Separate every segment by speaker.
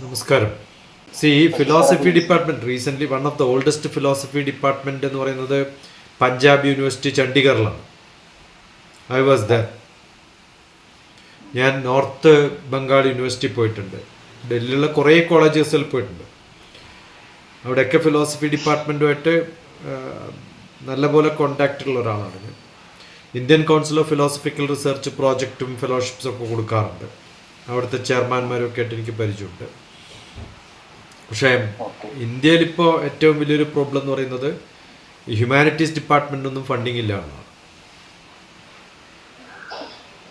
Speaker 1: നമസ്കാരം. Philosophy department recently one of the oldest philosophy department എന്ന് പറയുന്നത് പഞ്ചാബ് യൂണിവേഴ്സിറ്റി ചണ്ഡീഗറിലാണ്. I was there. ഞാൻ നോർത്ത് ബംഗാൾ യൂണിവേഴ്സിറ്റി പോയിട്ടുണ്ട്, ഡൽഹിയിലുള്ള കുറേ കോളേജസിൽ പോയിട്ടുണ്ട്. അവിടെയൊക്കെ ഫിലോസഫി ഡിപ്പാർട്ട്മെൻറ്റുമായിട്ട് നല്ലപോലെ കോണ്ടാക്റ്റ് ഉള്ള ഒരാളാണ് ഞാൻ. Indian council of philosophical research പ്രോജക്റ്റും ഫെലോഷിപ്സും ഒക്കെ കൊടുക്കാറുണ്ട്. അവിടുത്തെ ചെയർമാൻമാരൊക്കെ ആയിട്ട് എനിക്ക് പരിചയമുണ്ട്. പക്ഷേ ഇന്ത്യയിലിപ്പോൾ ഏറ്റവും വലിയൊരു പ്രോബ്ലം എന്ന് പറയുന്നത് ഹ്യൂമാനിറ്റീസ് ഡിപ്പാർട്ട്മെൻറ്റൊന്നും ഫണ്ടിങ് ഇല്ല എന്നാണ്.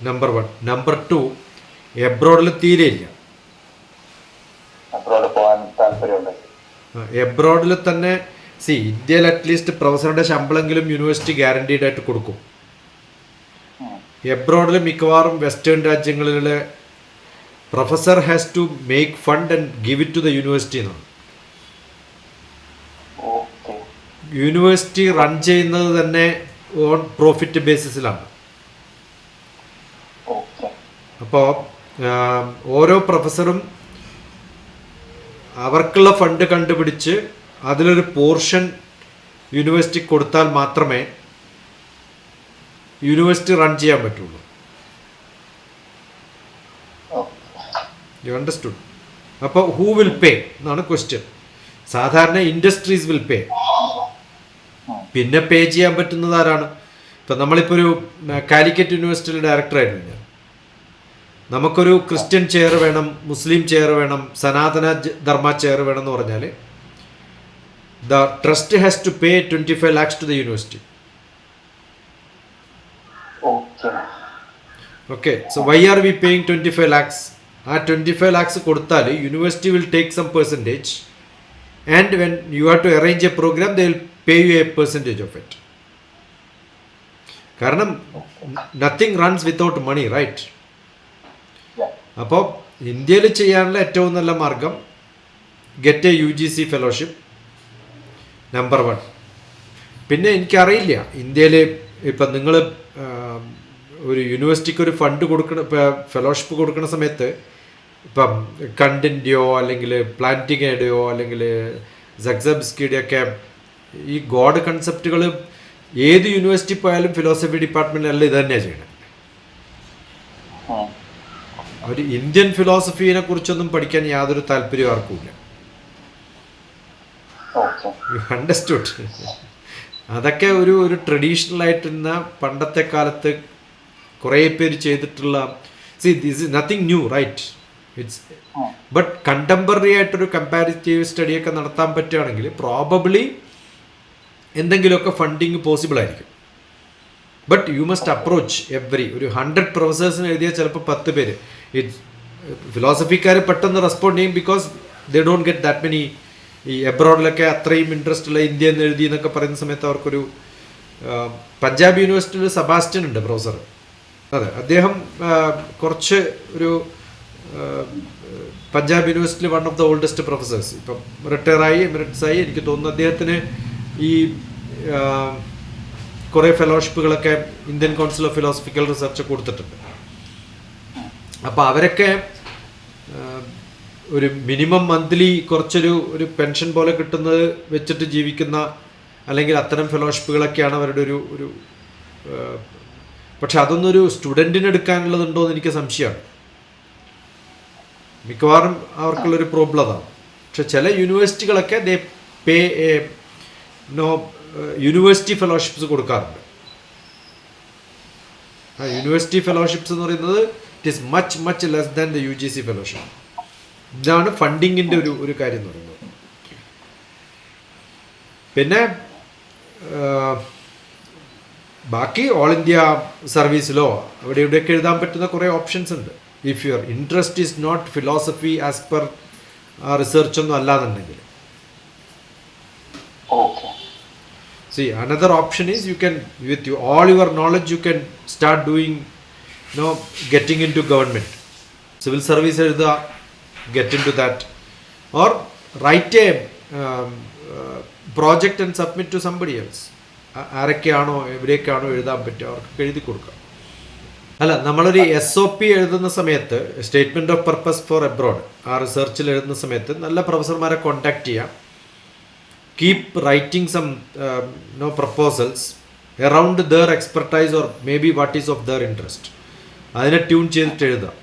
Speaker 1: നമ്പർ 1. നമ്പർ 2, എബ്രോഡിൽ തീരെ ഇല്ല. എബ്രോഡിൽ തന്നെ ഇന്ത്യയിൽ അറ്റ്ലീസ്റ്റ് പ്രൊഫസറുടെ ശമ്പളമെങ്കിലും യൂണിവേഴ്സിറ്റി ഗ്യാരണ്ടീഡ് ആയിട്ട് കൊടുക്കും. എബ്രോഡിൽ മിക്കവാറും വെസ്റ്റേൺ രാജ്യങ്ങളിലെ professor has to make fund and give it to the university എന്നാണ്. യൂണിവേഴ്സിറ്റി റൺ ചെയ്യുന്നത് തന്നെ ഓൺ പ്രോഫിറ്റ് ബേസിസിലാണ്. അപ്പോൾ ഓരോ പ്രൊഫസറും അവർക്കുള്ള ഫണ്ട് കണ്ടുപിടിച്ച് അതിലൊരു പോർഷൻ യൂണിവേഴ്സിറ്റി കൊടുത്താൽ മാത്രമേ യൂണിവേഴ്സിറ്റി റൺ ചെയ്യാൻ പറ്റുള്ളൂ. You understood? അപ്പോൾ ഹൂ വിൽ പേ എന്നാണ് ക്വസ്റ്റ്യൻ. സാധാരണ ഇൻഡസ്ട്രീസ് വിൽ പേ. പിന്നെ പേ ചെയ്യാൻ പറ്റുന്നത് ആരാണ്? ഇപ്പം നമ്മളിപ്പോൾ ഒരു കാലിക്കറ്റ് യൂണിവേഴ്സിറ്റിയിലെ ഡയറക്ടറായിരുന്നു ഞാൻ. നമുക്കൊരു ക്രിസ്ത്യൻ ചെയർ വേണം, മുസ്ലിം ചെയർ വേണം, സനാതന ധർമ്മ ചെയർ വേണം എന്ന് പറഞ്ഞാൽ the trust has to pay 25 lakhs to the university. Okay, so why are we paying 25 lakhs? ആ 25 lakhs കൊടുത്താൽ university will take some percentage and when you have to arrange a programme they will pay you a percentage of it. കാരണം nothing runs without money, right? അപ്പോൾ ഇന്ത്യയിൽ ചെയ്യാനുള്ള ഏറ്റവും നല്ല മാർഗം get a UGC fellowship, number 1. പിന്നെ എനിക്കറിയില്ല ഇന്ത്യയിൽ ഇപ്പം നിങ്ങൾ ഒരു യൂണിവേഴ്സിറ്റിക്ക് ഒരു ഫണ്ട് കൊടുക്കണ, ഇപ്പം ഫെലോഷിപ്പ് കൊടുക്കുന്ന സമയത്ത് ഇപ്പം കണ്ടൻറ്റിയോ അല്ലെങ്കിൽ പ്ലാന്റിങ്ങയുടെയോ അല്ലെങ്കിൽ സക്സബിസ്കിയുടെയൊക്കെ ഈ ഗോഡ് കൺസെപ്റ്റുകൾ ഏത് യൂണിവേഴ്സിറ്റി പോയാലും ഫിലോസഫി ഡിപ്പാർട്ട്മെൻറ്റിലല്ല ഇത് തന്നെയാണ് ചെയ്യണം. ഒരു ഇന്ത്യൻ ഫിലോസഫീനെ കുറിച്ചൊന്നും പഠിക്കാൻ യാതൊരു താല്പര്യവും ആർക്കുമില്ല. You understood? അതൊക്കെ ഒരു ട്രഡീഷണൽ ആയിട്ടിരുന്ന പണ്ടത്തെ കാലത്ത് കുറേ പേര് ചെയ്തിട്ടുള്ള this is nothing new, right? It's but contemporary ആയിട്ടൊരു കമ്പാരിറ്റീവ് സ്റ്റഡിയൊക്കെ നടത്താൻ പറ്റുകയാണെങ്കിൽ പ്രോബബ്ലി എന്തെങ്കിലുമൊക്കെ ഫണ്ടിങ് പോസിബിൾ ആയിരിക്കും. ബട്ട് യു മസ്റ്റ് അപ്രോച്ച് ഒരു 100 പ്രൊഫസേഴ്സിന് എഴുതിയാൽ ചിലപ്പോൾ 10 പേര് ഫിലോസഫിക്കാർ പെട്ടെന്ന് റെസ്പോണ്ട് ചെയ്യും. Because they don't get that many. ഈ എബ്രോഡിലൊക്കെ അത്രയും ഇൻട്രസ്റ്റ് ഉള്ള ഇന്ത്യ എന്ന് എഴുതി എന്നൊക്കെ പറയുന്ന സമയത്ത് അവർക്കൊരു പഞ്ചാബ് യൂണിവേഴ്സിറ്റിയിൽ സെബാസ്റ്റ്യൻ ഉണ്ട് പ്രൊഫസർ. അതെ, അദ്ദേഹം കുറച്ച് ഒരു പഞ്ചാബ് യൂണിവേഴ്സിറ്റിയിൽ one of the oldest professors. ഇപ്പം റിട്ടയറായി, എമിററ്റ്സായി. എനിക്ക് തോന്നുന്നു അദ്ദേഹത്തിന് ഈ കുറേ ഫെലോഷിപ്പുകളൊക്കെ Indian council of philosophical research കൊടുത്തിട്ടുണ്ട്. അപ്പോൾ അവരൊക്കെ ഒരു മിനിമം മന്ത്ലി കുറച്ചൊരു പെൻഷൻ പോലെ കിട്ടുന്നത് വെച്ചിട്ട് ജീവിക്കുന്ന, അല്ലെങ്കിൽ അത്തരം ഫെലോഷിപ്പുകളൊക്കെയാണ് അവരുടെ ഒരു പക്ഷെ അതൊന്നും ഒരു സ്റ്റുഡൻറ്റിന് എടുക്കാനുള്ളതുണ്ടോ എന്ന് എനിക്ക് സംശയമാണ്. മിക്കവാറും അവർക്കുള്ളൊരു പ്രോബ്ലം അതാണ്. പക്ഷെ ചില യൂണിവേഴ്സിറ്റികളൊക്കെ ദേ പേ യൂണിവേഴ്സിറ്റി ഫെലോഷിപ്സ് കൊടുക്കാറുണ്ട്. യൂണിവേഴ്സിറ്റി ഫെലോഷിപ്സ് എന്ന് പറയുന്നത് it is much less than the UGC fellowship. ഇതാണ് ഫണ്ടിങ്ങിൻ്റെ ഒരു കാര്യം എന്ന് പറയുന്നത്. പിന്നെ ബാക്കി ഓൾ ഇന്ത്യ സർവീസിലോ അവിടെ ഇവിടെയൊക്കെ എഴുതാൻ പറ്റുന്ന കുറേ ഓപ്ഷൻസ് ഉണ്ട്. If your interest is not philosophy as per റിസർച്ചൊന്നും അല്ലാന്നുണ്ടെങ്കിൽ. Another option is you can, with all your knowledge, you can start doing, getting into government. Civil service എഴുതുക, get into that. Or write a project and submit to somebody else. ആരൊക്കെയാണോ എവിടെയൊക്കെയാണോ എഴുതാൻ പറ്റുക അവർക്ക് എഴുതി കൊടുക്കുക. അല്ല, നമ്മളൊരു SOP എഴുതുന്ന സമയത്ത്, statement of purpose for abroad, ആ റിസർച്ചിൽ എഴുതുന്ന സമയത്ത് നല്ല പ്രൊഫസർമാരെ കോൺടാക്ട് ചെയ്യാം. Keep writing some proposals around their expertise or maybe what is of their interest. അതിനെ ട്യൂൺ ചെയ്തിട്ട് എഴുതാം.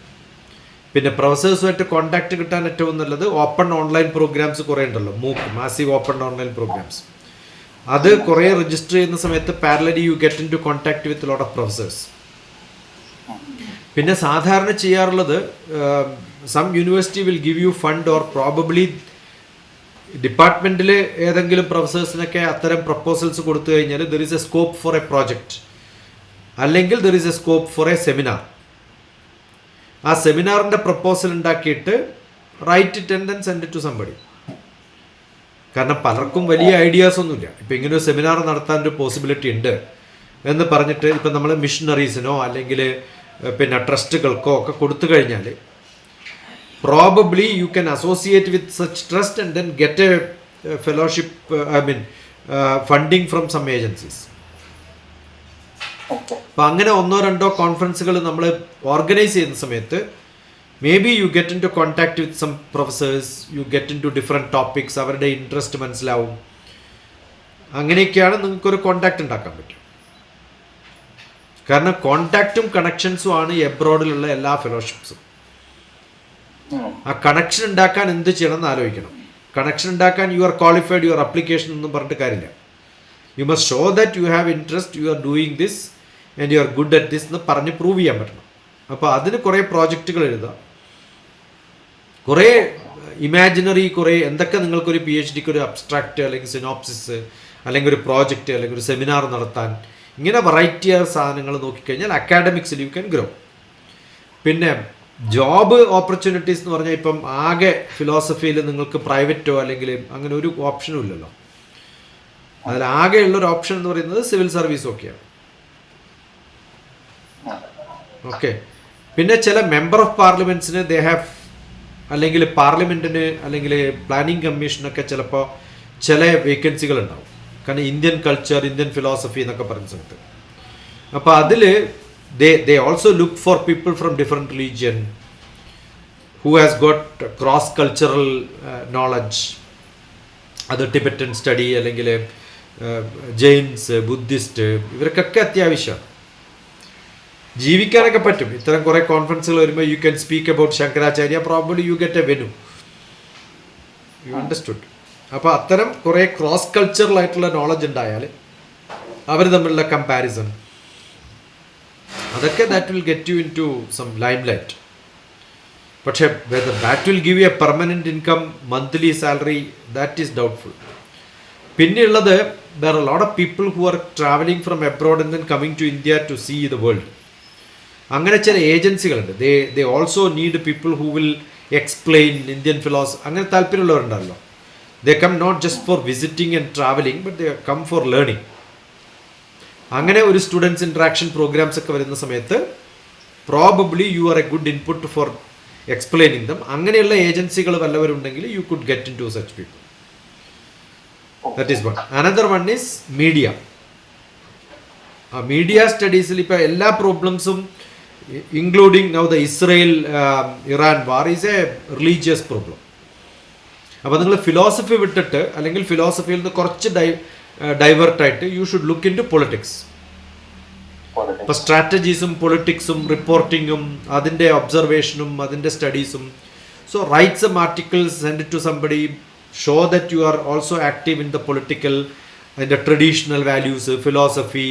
Speaker 1: പിന്നെ പ്രൊഫസേഴ്സുമായിട്ട് കോൺടാക്ട് കിട്ടാൻ ഏറ്റവും നല്ലത് ഓപ്പൺ ഓൺലൈൻ പ്രോഗ്രാംസ് കുറേ ഉണ്ടല്ലോ, MOOC, massive open online programmes. അത് കുറേ രജിസ്റ്റർ ചെയ്യുന്ന സമയത്ത് parallelly you get into contact with lot of professors. പിന്നെ സാധാരണ ചെയ്യാറുള്ളത്, some university will give you fund or probably ഡിപ്പാർട്ട്മെൻറ്റിൽ ഏതെങ്കിലും പ്രൊഫസേഴ്സിനൊക്കെ അത്തരം പ്രപ്പോസൽസ് കൊടുത്തു കഴിഞ്ഞാൽ there is a scope for a project, അല്ലെങ്കിൽ there is a scope for a seminar. ആ സെമിനാറിൻ്റെ പ്രപ്പോസൽ ഉണ്ടാക്കിയിട്ട് write it and then send it to somebody. കാരണം പലർക്കും വലിയ ഐഡിയാസ് ഒന്നുമില്ല. ഇപ്പം ഇങ്ങനെ ഒരു സെമിനാർ നടത്താൻ ഒരു പോസിബിലിറ്റി ഉണ്ട് എന്ന് പറഞ്ഞിട്ട് ഇപ്പം നമ്മൾ മിഷണറീസിനോ അല്ലെങ്കിൽ പിന്നെ ട്രസ്റ്റുകൾക്കോ ഒക്കെ കൊടുത്തു കഴിഞ്ഞാൽ probably you can associate with such trust and then get a fellowship, funding from some agencies. അപ്പം അങ്ങനെ 1-2 കോൺഫറൻസുകൾ നമ്മൾ ഓർഗനൈസ് ചെയ്യുന്ന സമയത്ത് maybe you get into contact with some professors, you get into different topics, അവരുടെ interest മനസ്സിലാവും. അങ്ങനെയൊക്കെയാണ് നിങ്ങൾക്കൊരു കോൺടാക്റ്റ് ഉണ്ടാക്കാൻ പറ്റും. കാരണം കോൺടാക്റ്റും കണക്ഷൻസും ആണ് എബ്രോഡിലുള്ള എല്ലാ ഫെലോഷിപ്സും. ആ കണക്ഷൻ ഉണ്ടാക്കാൻ എന്ത് ചെയ്യണം എന്ന് ആലോചിക്കണം. കണക്ഷൻ ഉണ്ടാക്കാൻ you are qualified, your application ഒന്നും പറഞ്ഞിട്ട് കാര്യമില്ല. You must show that you have interest, you are doing this and you are good at this എന്ന് പറഞ്ഞ് പ്രൂവ് ചെയ്യാൻ പറ്റണം. അപ്പോൾ അതിന് കുറേ പ്രോജക്റ്റുകൾ എഴുതാം, കുറേ ഇമാജിനറി, കുറേ എന്തൊക്കെ നിങ്ങൾക്കൊരു PhDക്ക് ഒരു അബ്സ്ട്രാക്റ്റ് അല്ലെങ്കിൽ സിനോപ്സിസ് അല്ലെങ്കിൽ ഒരു പ്രോജക്റ്റ് അല്ലെങ്കിൽ ഒരു സെമിനാർ നടത്താൻ, ഇങ്ങനെ വെറൈറ്റി ആയ സാധനങ്ങൾ നോക്കിക്കഴിഞ്ഞാൽ അക്കാഡമിക്സിൽ യു ക്യാൻ ഗ്രോ. പിന്നെ ജോബ് ഓപ്പർച്യൂണിറ്റീസ് എന്ന് പറഞ്ഞാൽ ഇപ്പം ആകെ ഫിലോസഫിയിൽ നിങ്ങൾക്ക് പ്രൈവറ്റോ അല്ലെങ്കിൽ അങ്ങനെ ഒരു ഓപ്ഷനും ഇല്ലല്ലോ. അതിലാകെയുള്ളൊരു ഓപ്ഷൻ എന്ന് പറയുന്നത് സിവിൽ സർവീസ് ഒക്കെയാണ്. ഓക്കെ. പിന്നെ ചില മെമ്പർ ഓഫ് പാർലമെൻറ്റ്സിന് ദേ ഹാവ്, അല്ലെങ്കിൽ പാർലമെൻറ്റിന് അല്ലെങ്കിൽ പ്ലാനിങ് കമ്മീഷനൊക്കെ ചിലപ്പോൾ ചില വേക്കൻസികൾ ഉണ്ടാവും. കാരണം ഇന്ത്യൻ കൾച്ചർ, ഇന്ത്യൻ ഫിലോസഫി എന്നൊക്കെ പറയുന്ന സമയത്ത്. അപ്പോൾ അതിൽ they also look for people from different religion who has got cross cultural knowledge. അത് ടിബറ്റൻ സ്റ്റഡി അല്ലെങ്കിൽ ജെയിൻസ്, ബുദ്ധിസ്റ്റ്, ഇവർക്കൊക്കെ അത്യാവശ്യമാണ്. ജീവിക്കാനൊക്കെ പറ്റും. ഇത്തരം കുറേ കോൺഫറൻസുകൾ വരുമ്പോൾ you can speak about Shankaracharya, probably you get A venue. You understood? അപ്പോൾ അത്തരം കുറേ ക്രോസ് കൾച്ചറൽ ആയിട്ടുള്ള നോളജ് ഉണ്ടായാൽ അവർ തമ്മിലുള്ള കമ്പാരിസൺ, അതൊക്കെ that will get you into some limelight. പക്ഷേ whether that will give a permanent income, monthly salary, that is doubtful. പിന്നെയുള്ളത്, there are lot of people who are travelling from abroad and then coming to India to see the world. അങ്ങനെ ചില ഏജൻസികളുണ്ട്. They also need people who will explain Indian philosophy. അങ്ങനെ താല്പര്യമുള്ളവരുണ്ടല്ലോ. They come not just for visiting and travelling, but they come for learning. അങ്ങനെ ഒരു students interaction programmes ഒക്കെ വരുന്ന സമയത്ത് probably you are a good input for explaining them. അങ്ങനെയുള്ള ഏജൻസികൾ വല്ലവരുണ്ടെങ്കിൽ you could get into such people. That is one. Another one is media. Media സ്റ്റഡീസിൽ ഇപ്പോൾ എല്ലാ പ്രോബ്ലംസും, including now the Israel Iran war, is a religious problem. അപ്പോൾ നിങ്ങൾ philosophy വിട്ടിട്ട് അല്ലെങ്കിൽ ഫിലോസഫിയിൽ നിന്ന് കുറച്ച് ഡൈവേർട്ടായിട്ട് you should look into politics. ഇപ്പോൾ സ്ട്രാറ്റജീസും പൊളിറ്റിക്സും റിപ്പോർട്ടിങ്ങും അതിൻ്റെ ഒബ്സർവേഷനും അതിൻ്റെ സ്റ്റഡീസും. So write some articles, send it to somebody, show that you are also active in the political, അതിൻ്റെ traditional values, philosophy,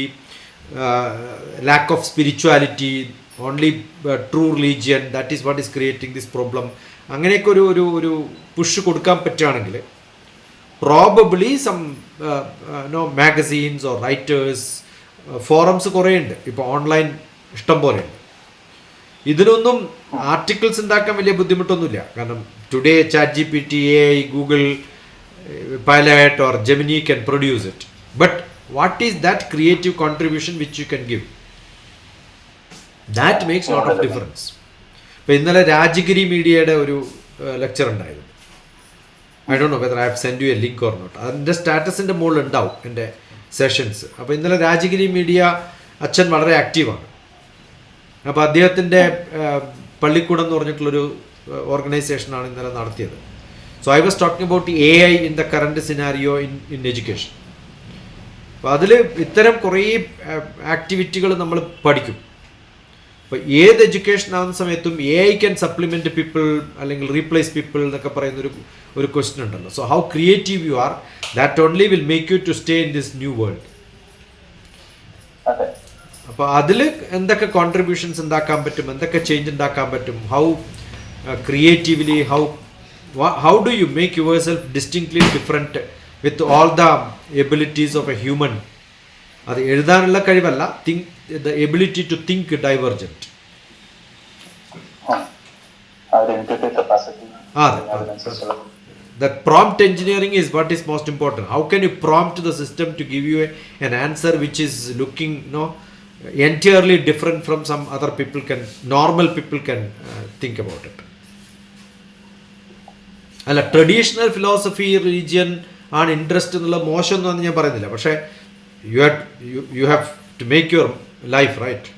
Speaker 1: lack of spirituality, only true religion, that is what is creating this problem. അങ്ങനെയൊക്കെ ഒരു push കൊടുക്കാൻ പറ്റുകയാണെങ്കിൽ probably some magazines or writers, forums കുറേ ഉണ്ട്. ഇപ്പോൾ online ഇഷ്ടം പോലെ ഉണ്ട്. ഇതിനൊന്നും ആർട്ടിക്കിൾസ് ഉണ്ടാക്കാൻ വലിയ ബുദ്ധിമുട്ടൊന്നുമില്ല. കാരണം today ChatGPT, AI, Google, Pilot or Gemini can produce it. But what is that creative contribution which you can give? That makes a lot of difference. ഇപ്പോൾ ഇന്നലെ രാജഗിരി മീഡിയയുടെ ഒരു ലെക്ചർ ഉണ്ടായിരുന്നു. I don't know whether I have send you a link or not. അതിൻ്റെ സ്റ്റാറ്റസിൻ്റെ മുകളിൽ ഉണ്ടാവും എൻ്റെ സെഷൻസ്. അപ്പോൾ ഇന്നലെ രാജഗിരി മീഡിയ അച്ഛൻ വളരെ ആക്റ്റീവാണ്. അപ്പോൾ അദ്ദേഹത്തിൻ്റെ പള്ളിക്കൂടം എന്ന് പറഞ്ഞിട്ടുള്ളൊരു ഓർഗനൈസേഷനാണ് ഇന്നലെ നടത്തിയത്. So I was talking about AI in the current scenario in education. അപ്പോൾ അതിൽ ഇത്തരം കുറേ ആക്ടിവിറ്റികൾ നമ്മൾ പഠിക്കും. അപ്പോൾ ഏത് എഡ്യൂക്കേഷൻ ആവുന്ന സമയത്തും AI ക്യാൻ സപ്ലിമെൻറ്റ് പീപ്പിൾ അല്ലെങ്കിൽ റീപ്ലേസ് പീപ്പിൾ എന്നൊക്കെ പറയുന്നൊരു ക്വസ്റ്റ്യൻ ഉണ്ടല്ലോ. So how creative you are, that only will make you to stay in this new world. അപ്പോൾ അതിൽ എന്തൊക്കെ കോൺട്രിബ്യൂഷൻസ് ഉണ്ടാക്കാൻ പറ്റും, എന്തൊക്കെ ചേഞ്ച് ഉണ്ടാക്കാൻ പറ്റും, how creatively how do you make yourself distinctly different with all the abilities of a human? അത് എഴുതാനുള്ള കഴിവല്ല, the ability to think divergent. That prompt engineering is what is most important. How can you prompt the system to give you an answer which is looking entirely different from some other normal people can think about it. അല്ല, traditional philosophy religion ആണ് interest എന്നുള്ള മോശമൊന്നും ഞാൻ പറയുന്നില്ല. പക്ഷേ you have to make your life right.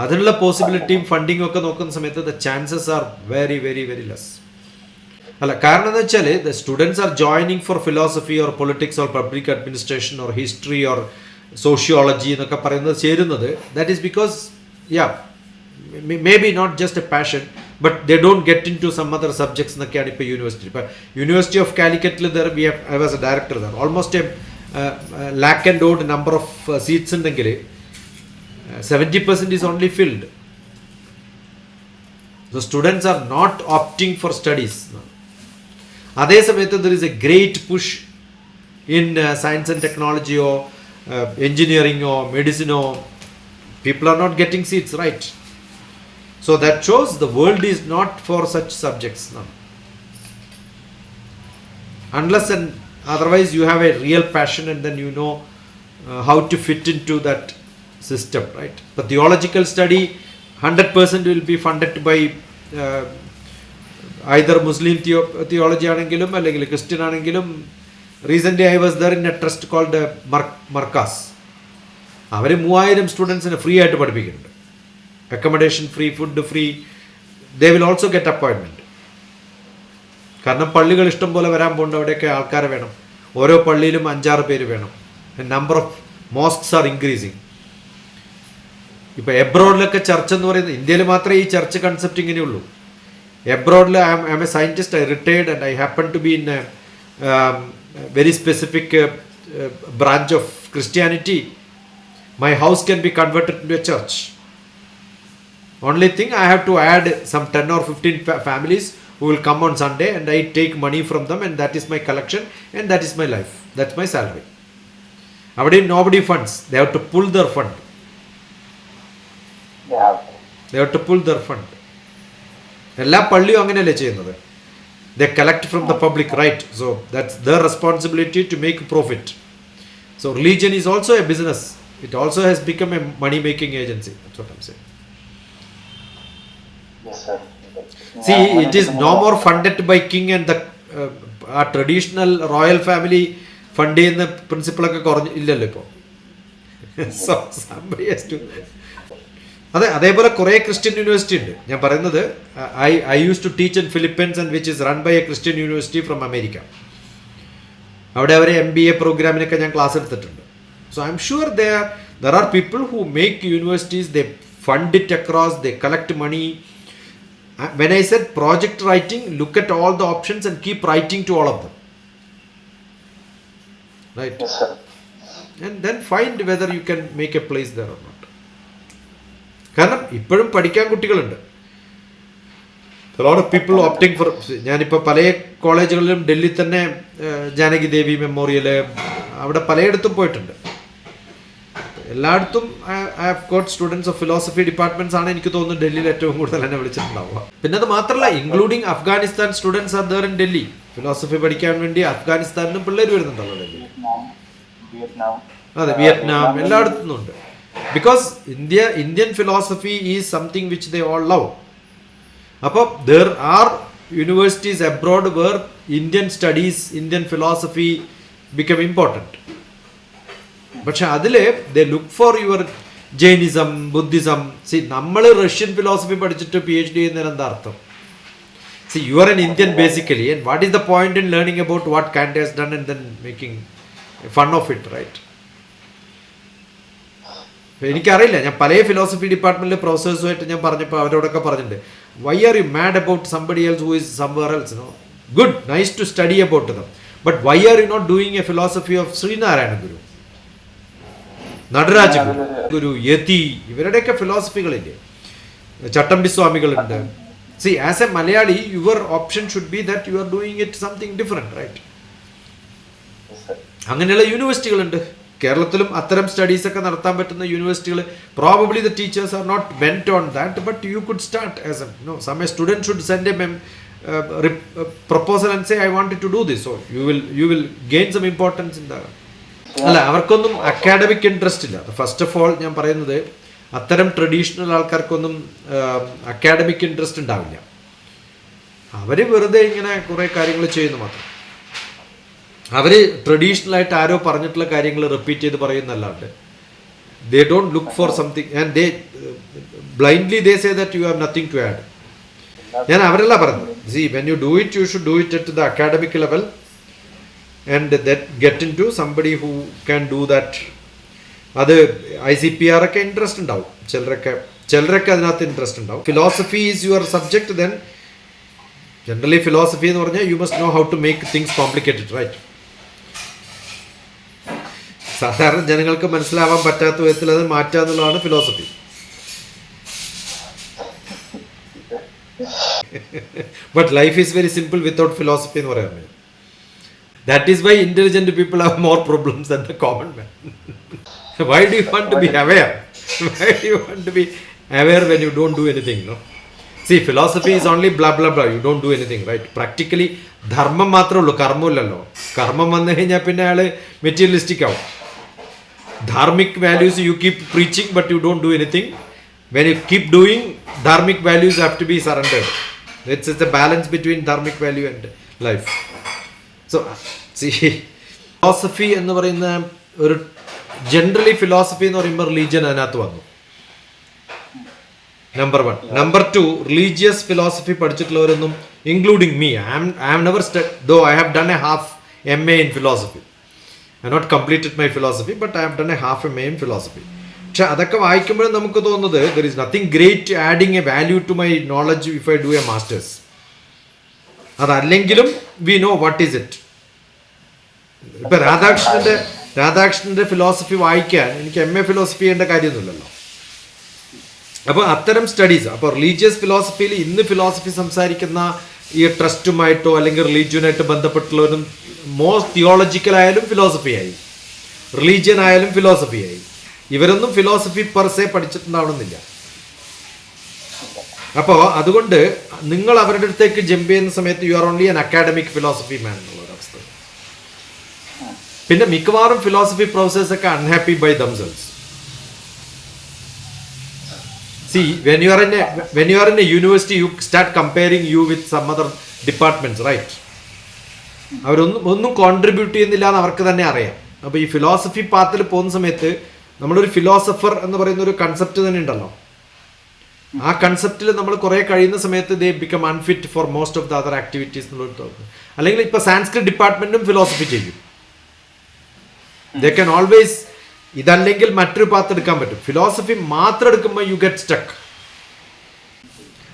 Speaker 1: അതിനുള്ള പോസിബിലിറ്റിയും ഫണ്ടിങ്ങും ഒക്കെ നോക്കുന്ന സമയത്ത് the chances are very very very less. അല്ല, കാരണം എന്താ വെച്ചാൽ the students are joining for philosophy or politics or public administration or history or sociology എന്നൊക്കെ പറയുന്നത് ചേരുന്നത് that is because maybe not just a passion, but they don't get into some other subjects എന്നൊക്കെയാണ് ഇപ്പോൾ university. ഇപ്പോൾ university of കാലിക്കറ്റിൽ I was a director there. Almost a lakh and odd number of seats ഉണ്ടെങ്കിൽ 70% is only filled. So students are not opting for studies. അതേ സമയത്ത് there is a great push in science and technology or engineering or medicine or people are not getting seats, right? So that shows the world is not for such subjects now. Unless and otherwise you have a real passion and then you know how to fit into that system, right? The theological study 100% will be funded by either Muslim theology ആണെങ്കിലും അല്ലെങ്കിൽ Christian ആണെങ്കിലും. Recently I was there in a trust called Markas. അവർ 3000 സ്റ്റുഡൻസിനെ free ആയിട്ട് പഠിപ്പിക്കുന്നുണ്ട്. Accommodation free, food free. They will also get appointment. കാരണം പള്ളികൾ ഇഷ്ടം പോലെ വരാൻ പോകുന്നുണ്ട്, അവിടെയൊക്കെ ആൾക്കാരെ വേണം. ഓരോ പള്ളിയിലും 5-6 പേര് വേണം. Number of mosques are increasing. ഇപ്പോൾ എബ്രോഡിലൊക്കെ ചർച്ച് എന്ന് പറയുന്നത്, ഇന്ത്യയിൽ മാത്രമേ ഈ ചർച്ച് കൺസെപ്റ്റ് ഇങ്ങനെയുള്ളൂ. എബ്രോഡിൽ I am a scientist, I retired and I happen to be in a very specific branch of Christianity. My house can be converted to a church. Only thing, I have to add some 10 or 15 families who will come on Sunday and I take money from them and that is my collection and that is my life. That's my salary. Avadi nobody funds. They have to pull their fund. They have to pull their fund. Ella പള്ളിയും അങ്ങനെയല്ലേ ചെയ്യുന്നത്. They collect from the public, right? So that's their responsibility to make profit. So religion is also a business. It also has become a money making agency. That's what I'm saying. See, it is no more funded by king and the traditional royal family fund ചെയ്യുന്ന പ്രിൻസിപ്പിളൊക്കെ കുറഞ്ഞ് ഇല്ലല്ലോ ഇപ്പോൾ. So somebody has to. അതേപോലെ കുറേ Christian university ഉണ്ട്. ഞാൻ പറയുന്നത് I used to teach in Philippines and which is run by a Christian university from America. അവിടെ അവർ MBA പ്രോഗ്രാമിനൊക്കെ ഞാൻ ക്ലാസ് എടുത്തിട്ടുണ്ട്. So I'm sure there are people who make universities, they fund it across, they collect money. When I said project writing, look at all the options and keep writing to all of them. Right?
Speaker 2: Yes, sir.
Speaker 1: And then find whether you can make a place there or not. കാരണം ഇപ്പോഴും പഠിക്കാൻ കുട്ടികളുണ്ട്. A lot of people opting for. ഞാനിപ്പോൾ പല കോളേജുകളിലും ഡൽഹി തന്നെ ജാനകി ദേവി memorial, അവിടെ പലയിടത്തും പോയിട്ടുണ്ട്. എല്ലായിടത്തും I have got students of philosophy departments ആണ് എനിക്ക് തോന്നുന്നു ഡൽഹിയിൽ ഏറ്റവും കൂടുതൽ എന്നെ വിളിച്ചിട്ടുണ്ടാവുക. പിന്നെ അത് മാത്രമല്ല, including Afghanistan students are there in Delhi. Philosophy പഠിക്കാൻ വേണ്ടി അഫ്ഗാനിസ്ഥാനിലും പിള്ളേർ വരുന്നുണ്ടല്ലോ ഡൽഹി. അതെ, വിയറ്റ്നാം, എല്ലായിടത്തും ഉണ്ട്. Because Indian philosophy is something which they all love. അപ്പോൾ there are universities abroad where Indian studies, Indian philosophy become important. പക്ഷെ അതിൽ they look for your Jainism, Buddhism. നമ്മൾ റഷ്യൻ ഫിലോസഫി പഠിച്ചിട്ട് PhD ചെയ്യുന്നതിന് എന്താ അർത്ഥം? You are an Indian basically, and what is the point in learning about what Kant has done and then making fun of it, right? എനിക്കറിയില്ല, ഞാൻ പല philosophy ഡിപ്പാർട്ട്മെന്റിലെ പ്രൊഫസേഴ്സുമായിട്ട് ഞാൻ പറഞ്ഞപ്പോൾ അവരോടൊക്കെ പറഞ്ഞിട്ടുണ്ട്, why are you mad about somebody else who is somewhere else? No, good, nice to study about them, but why are you not doing a philosophy of Sree Narayana Guru, Nataraja Guru, Yati, ഇവരുടെയൊക്കെ ഫിലോസഫികളില്ലേ, ചട്ടമ്പി സ്വാമികളുണ്ട്. See, as a Malayali, your option should be that you are doing it something different, right? അങ്ങനെയുള്ള യൂണിവേഴ്സിറ്റികളുണ്ട് കേരളത്തിലും. അത്തരം studies ഒക്കെ നടത്താൻ പറ്റുന്ന യൂണിവേഴ്സിറ്റികൾ. Probably the teachers are not bent on that, but you could start as a some student should send a proposal and say I want to do this, so you will gain some importance in the. അല്ല, അവർക്കൊന്നും academic interest ഇല്ല. First of all ഞാൻ പറയുന്നത്, അത്തരം traditional ആൾക്കാർക്കൊന്നും academic interest ഉണ്ടാവില്ല. അവർ വെറുതെ ഇങ്ങനെ കുറേ കാര്യങ്ങൾ ചെയ്യുന്നു മാത്രം. അവർ ട്രഡീഷണലായിട്ട് ആരോ പറഞ്ഞിട്ടുള്ള കാര്യങ്ങൾ റിപ്പീറ്റ് ചെയ്ത് പറയുന്നല്ലാണ്ട് they don't look for something and they blindly they say that you have nothing to add. ഞാൻ അവരല്ല പറഞ്ഞത്. See, when you do it, you should do it at the academic level and that get into somebody who can do that. അത് ICPR ഒക്കെ interest ഉണ്ടാവും, ചിലരൊക്കെ അതിനകത്ത് interest ഉണ്ടാവും. Philosophy is your subject, then generally philosophy എന്ന് പറഞ്ഞാൽ you must know how to make things complicated, right? സാധാരണ ജനങ്ങൾക്ക് മനസ്സിലാവാൻ പറ്റാത്ത വിധത്തിൽ അത് മാറ്റുക എന്നുള്ളതാണ് philosophy. But life is very simple without philosophy എന്ന് പറയാൻ. That is why intelligent people have more problems than the common man. Why do you want to be aware? Why do you want to be aware when you don't do anything? No. See, philosophy is only blah blah blah. You don't do anything, right? Practically, ധർമ്മം മാത്രമേ ഉള്ളൂ, കർമ്മമില്ലല്ലോ. കർമ്മം വന്നു കഴിഞ്ഞാൽ പിന്നെ അയാൾ materialistic ആവും. Dharmic values you keep preaching but you don't do anything. When you keep doing, dharmic values have to be surrendered. It's a balance between dharmic value and life. So philosophy എന്ന് പറയുന്ന ഒരു ജനറലി ഫിലോസഫി എന്ന് പറയുമ്പോൾ റിലീജിയൻ അതിനകത്ത് വന്നു, number 1. Number 2, religious philosophy പഠിച്ചിട്ടുള്ളവരൊന്നും, including me, I have never though I have done a half MA in philosophy. I not completed my philosophy, but I have done a half MA in philosophy. പക്ഷെ അതൊക്കെ വായിക്കുമ്പോഴും നമുക്ക് തോന്നുന്നത് there is nothing great adding a value to my knowledge if I do a masters. അതല്ലെങ്കിലും we know what is it. ഇപ്പൊ രാധാകൃഷ്ണന്റെ philosophy വായിക്കാൻ എനിക്ക് MA ഫിലോസഫി ചെയ്യേണ്ട കാര്യമൊന്നുമില്ലല്ലോ. അപ്പോൾ അത്തരം സ്റ്റഡീസ്, അപ്പോൾ റിലീജിയസ് ഫിലോസഫിയിൽ ഇന്ന് ഫിലോസഫി സംസാരിക്കുന്ന ഈ ട്രസ്റ്റുമായിട്ടോ അല്ലെങ്കിൽ റിലീജിയനായിട്ട് ബന്ധപ്പെട്ടുള്ളവരും മോർ തിയോളജിക്കലായാലും ഫിലോസഫിയായി, റിലീജിയൻ ആയാലും ഫിലോസഫിയായി. ഇവരൊന്നും ഫിലോസഫി പെർസെ പഠിച്ചിട്ടുണ്ടാവണമെന്നില്ല. അപ്പോൾ അതുകൊണ്ട് നിങ്ങൾ അവരുടെ അടുത്തേക്ക് ജമ്പ് ചെയ്യുന്ന സമയത്ത് you are only an academic philosophy man എന്നുള്ള ഒരവസ്ഥ. പിന്നെ മിക്കവാറും ഫിലോസഫി പ്രൊഫസേഴ്സ് ഒക്കെ unhappy by themselves. See, when you are in a university, you start comparing you with some other departments, right? അവരൊന്നും കോൺട്രിബ്യൂട്ട് ചെയ്യുന്നില്ല എന്ന് അവർക്ക് തന്നെ അറിയാം. അപ്പോൾ ഈ ഫിലോസഫി പാത്തിൽ പോകുന്ന സമയത്ത് നമ്മളൊരു ഫിലോസഫർ എന്ന് പറയുന്ന ഒരു കൺസെപ്റ്റ് തന്നെ ഉണ്ടല്ലോ. ആ കൺസെപ്റ്റിൽ നമ്മൾ കുറേ കഴിയുന്ന സമയത്ത് ദേ become unfit four most of the other activities എന്നുള്ളൊരു തോന്നുന്നു. അല്ലെങ്കിൽ ഇപ്പോൾ സാൻസ്ക്രിറ്റ് ഡിപ്പാർട്ട്മെന്റും ഫിലോസഫി ചെയ്യും. ദേ ക്യാൻ ഓൾവേസ്, ഇതല്ലെങ്കിൽ മറ്റൊരു പാത്ത് എടുക്കാൻ പറ്റും. ഫിലോസഫി മാത്രം എടുക്കുമ്പോൾ യു ഗെറ്റ് സ്റ്റക്ക്.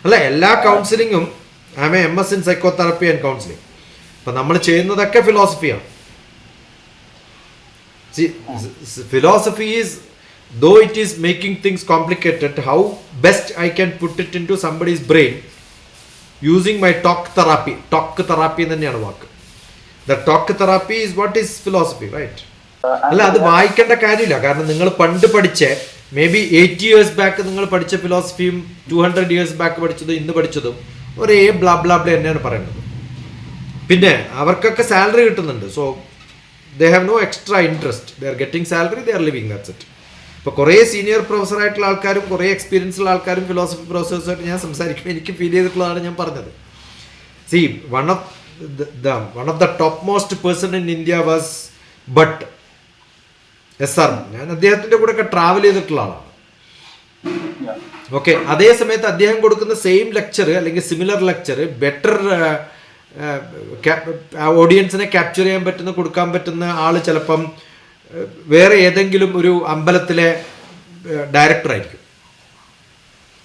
Speaker 1: അല്ല, എല്ലാ കൗൺസിലിങ്ങും I am MS in psychotherapy and counselling. അപ്പം നമ്മൾ ചെയ്യുന്നതൊക്കെ ഫിലോസഫിയാണ്. Philosophy is, though it is making things complicated, how best I can put it into somebody's brain using my talk therapy. Talk therapy തന്നെയാണ് വാക്ക്. The talk therapy is what is philosophy, right? അല്ല, അത് വായിക്കേണ്ട കാര്യമില്ല. കാരണം നിങ്ങൾ പണ്ട് പഠിച്ച മേ ബി 80 years ബാക്ക് നിങ്ങൾ പഠിച്ച ഫിലോസഫിയും 200 years ബാക്ക് പഠിച്ചതും ഇന്ന് പഠിച്ചതും ഒരേ ബ്ലാ ബ്ലാ ബ്ലാ തന്നെയാണ് പറയുന്നത്. പിന്നെ അവർക്കൊക്കെ സാലറി കിട്ടുന്നുണ്ട്. So they have no extra interest. They are getting salary, they are living, that's it. ഇപ്പോൾ കുറേ സീനിയർ പ്രൊഫസർ ആയിട്ടുള്ള ആൾക്കാരും കുറേ എക്സ്പീരിയൻസ് ഉള്ള ആൾക്കാരും ഫിലോസഫി പ്രൊഫസേഴ്സുമായിട്ട് ഞാൻ സംസാരിക്കുമ്പോൾ എനിക്ക് ഫീൽ ചെയ്തിട്ടുള്ളതാണ് ഞാൻ പറഞ്ഞത്. See, one of the top most person in India was Bhatt. SR. ഞാൻ അദ്ദേഹത്തിൻ്റെ കൂടെ ഒക്കെ ട്രാവൽ ചെയ്തിട്ടുള്ള ആളാണ്. ഓക്കെ, അതേ സമയത്ത് അദ്ദേഹം കൊടുക്കുന്ന സെയിം ലെക്ചർ അല്ലെങ്കിൽ സിമിലർ ലെക്ചർ ബെറ്റർ ഓഡിയൻസിനെ ക്യാപ്ചർ ചെയ്യാൻ പറ്റുന്ന, കൊടുക്കാൻ പറ്റുന്ന ആൾ ചിലപ്പം വേറെ ഏതെങ്കിലും ഒരു അമ്പലത്തിലെ ഡയറക്ടർ ആയിരിക്കും.